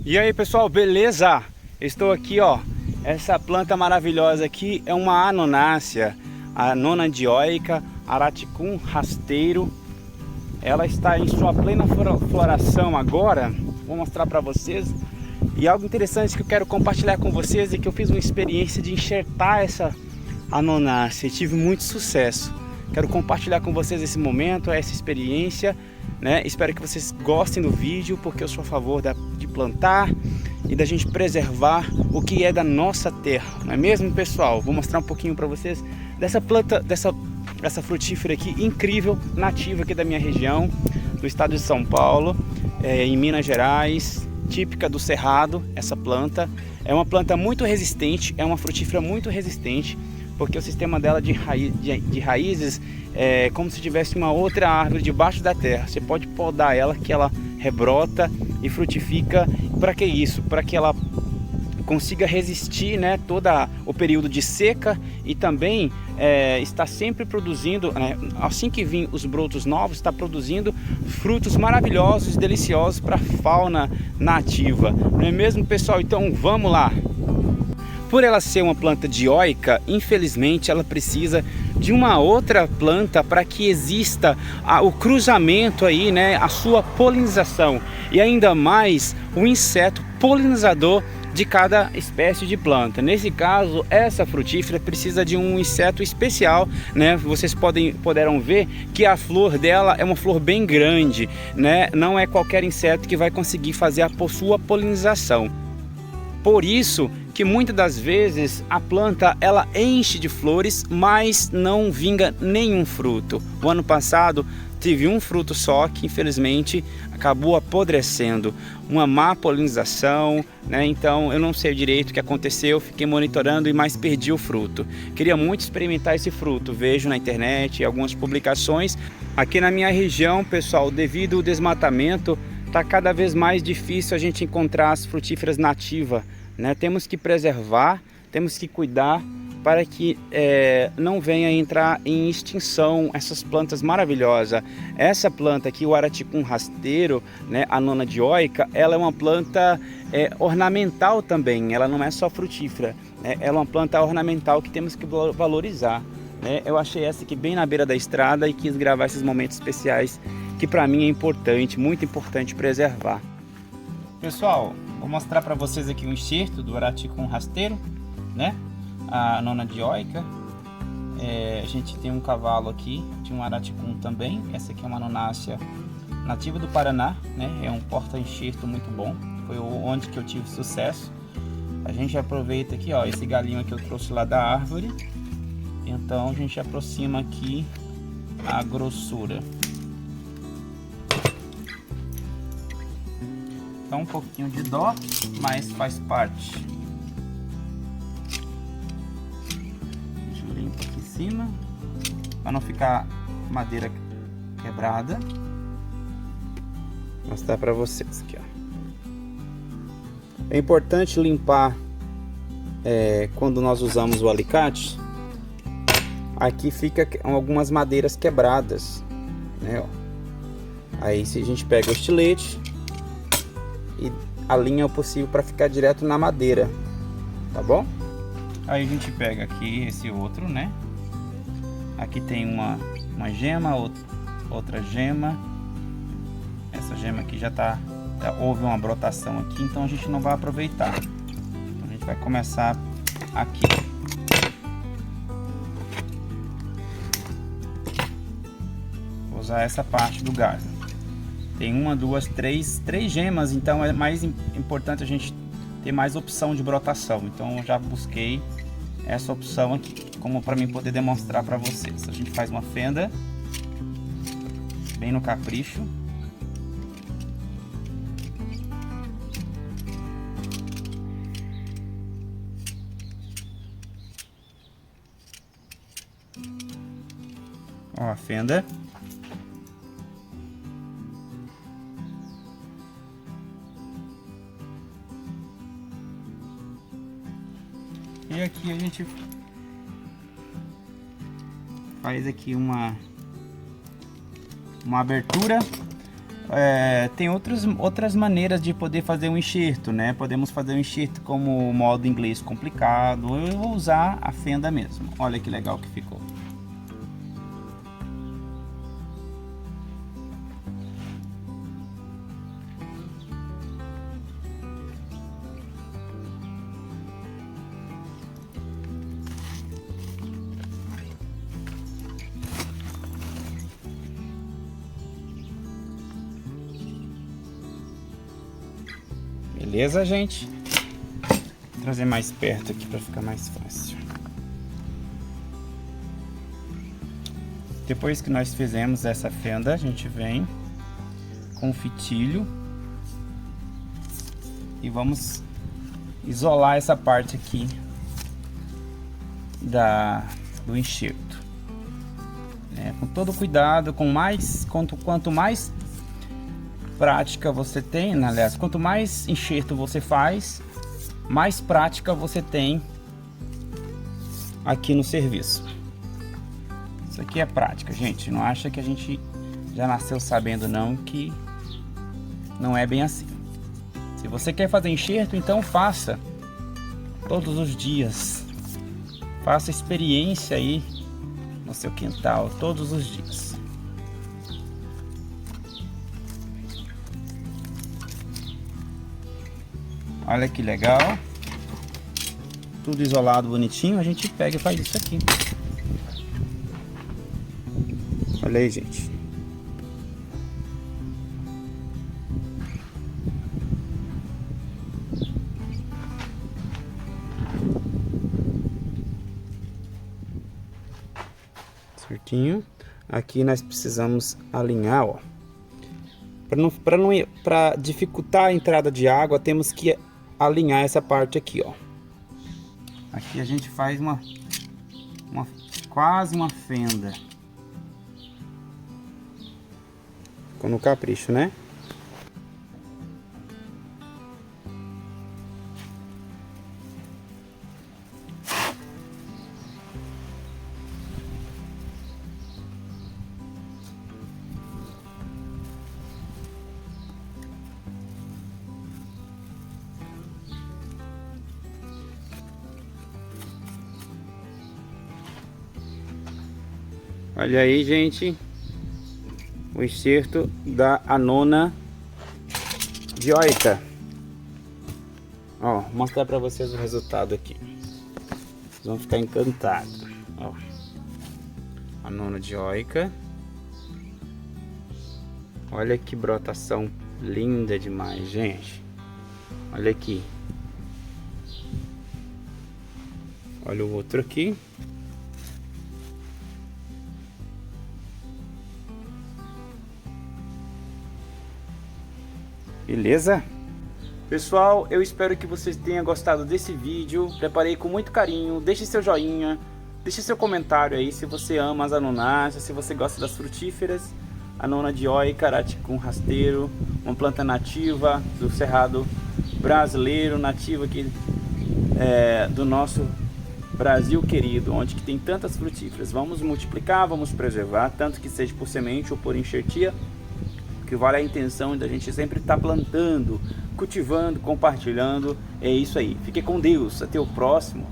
E aí pessoal, beleza? Estou aqui, ó. Essa planta maravilhosa aqui é uma anonácea, a nona dioica, Araticum rasteiro. Ela está em sua plena floração agora. Vou mostrar para vocês. E algo interessante que eu quero compartilhar com vocês é que eu fiz uma experiência de enxertar essa anonácea e tive muito sucesso. Quero compartilhar com vocês esse momento, essa experiência, né? Espero que vocês gostem do vídeo, porque eu sou a favor de plantar e da gente preservar o que é da nossa terra, não é mesmo, pessoal? Vou mostrar um pouquinho para vocês dessa planta, dessa frutífera aqui incrível, nativa aqui da minha região, do estado de São Paulo, em Minas Gerais, típica do Cerrado. Essa planta é uma planta muito resistente, é uma frutífera muito resistente, porque o sistema dela de raízes é como se tivesse uma outra árvore debaixo da terra. Você pode podar ela que ela rebrota e frutifica. Para que isso? Para que ela consiga resistir, né, todo o período de seca e também está sempre produzindo, assim que vir os brotos novos, está produzindo frutos maravilhosos e deliciosos para a fauna nativa. Não é mesmo, pessoal? Então vamos lá! Por ela ser uma planta dioica, infelizmente ela precisa de uma outra planta para que exista o cruzamento aí, né, a sua polinização e ainda mais o inseto polinizador de cada espécie de planta. Nesse caso, essa frutífera precisa de um inseto especial, né? Vocês poderão ver que a flor dela é uma flor bem grande, né? Não é qualquer inseto que vai conseguir fazer a sua polinização. Por isso que muitas das vezes a planta ela enche de flores, mas não vinga nenhum fruto. O ano passado tive um fruto só que infelizmente acabou apodrecendo, uma má polinização, né? Então eu não sei direito o que aconteceu, fiquei monitorando e mais perdi o fruto. Queria muito experimentar esse fruto, vejo na internet algumas publicações. Aqui na minha região, pessoal, devido ao desmatamento, está cada vez mais difícil a gente encontrar as frutíferas nativas, né? Temos que preservar, temos que cuidar para que não venha entrar em extinção essas plantas maravilhosas. Essa planta aqui, o Araticum rasteiro, né, a nona dioica, ela é uma planta ornamental também, ela não é só frutífera, né? Ela é uma planta ornamental que temos que valorizar, né? Eu achei essa aqui bem na beira da estrada e quis gravar esses momentos especiais que para mim é importante, muito importante preservar. Pessoal, vou mostrar para vocês aqui um enxerto do Araticum rasteiro, né? A nona dioica. A gente tem um cavalo aqui de um Araticum também. Essa aqui é uma anonácea nativa do Paraná, né? É um porta-enxerto muito bom. Foi onde que eu tive sucesso. A gente aproveita aqui, ó, esse galinho que eu trouxe lá da árvore. Então a gente aproxima aqui a grossura. Então um pouquinho de dó, mas faz parte. Deixa eu limpar aqui em cima, para não ficar madeira quebrada. Vou mostrar para vocês aqui, ó. É importante limpar quando nós usamos o alicate. Aqui fica algumas madeiras quebradas, né, ó. Aí se a gente pega o estilete e alinha o possível para ficar direto na madeira, tá bom? Aí a gente pega aqui esse outro, né? Aqui tem uma gema, outra gema. Essa gema aqui já houve uma brotação aqui, então a gente não vai aproveitar. Então a gente vai começar aqui. Vou usar essa parte do galho. Tem uma, duas, três gemas, então é mais importante a gente ter mais opção de brotação. Então eu já busquei essa opção aqui, como para mim poder demonstrar para vocês. A gente faz uma fenda bem no capricho. Ó, a fenda. E aqui a gente faz aqui uma abertura tem outras maneiras de poder fazer um enxerto, né? Podemos fazer um enxerto como o modo inglês complicado. Eu vou usar a fenda mesmo. Olha que legal que ficou. Beleza, gente? Vou trazer mais perto aqui para ficar mais fácil. Depois que nós fizemos essa fenda, a gente vem com o fitilho e vamos isolar essa parte aqui do enxerto, né? Com todo cuidado, quanto mais prática você tem, aliás, quanto mais enxerto você faz, mais prática você tem aqui no serviço. Isso aqui é prática, gente. Não acha que a gente já nasceu sabendo, não, que não é bem assim. Se você quer fazer enxerto, então faça todos os dias. Faça experiência aí no seu quintal todos os dias. Olha que legal. Tudo isolado bonitinho. A gente pega e faz isso aqui. Olha aí, gente. Certinho. Aqui nós precisamos alinhar, ó. Para dificultar a entrada de água, temos que alinhar essa parte aqui, ó. Aqui a gente faz quase uma fenda. Ficou no capricho, né? Olha aí, gente, o enxerto da anona dioica. Ó, vou mostrar para vocês o resultado aqui. Vocês vão ficar encantados. Ó, anona dioica. Olha que brotação linda demais, gente. Olha aqui. Olha o outro aqui. Beleza? Pessoal, eu espero que vocês tenham gostado desse vídeo. Preparei com muito carinho. Deixe seu joinha, deixe seu comentário aí se você ama as anonáceas, se você gosta das frutíferas. Anona dioica, araticum rasteiro, uma planta nativa do cerrado brasileiro, nativa aqui do nosso Brasil querido, onde que tem tantas frutíferas. Vamos multiplicar, vamos preservar, tanto que seja por semente ou por enxertia, que vale a intenção da gente sempre estar plantando, cultivando, compartilhando. É isso aí. Fique com Deus. Até o próximo.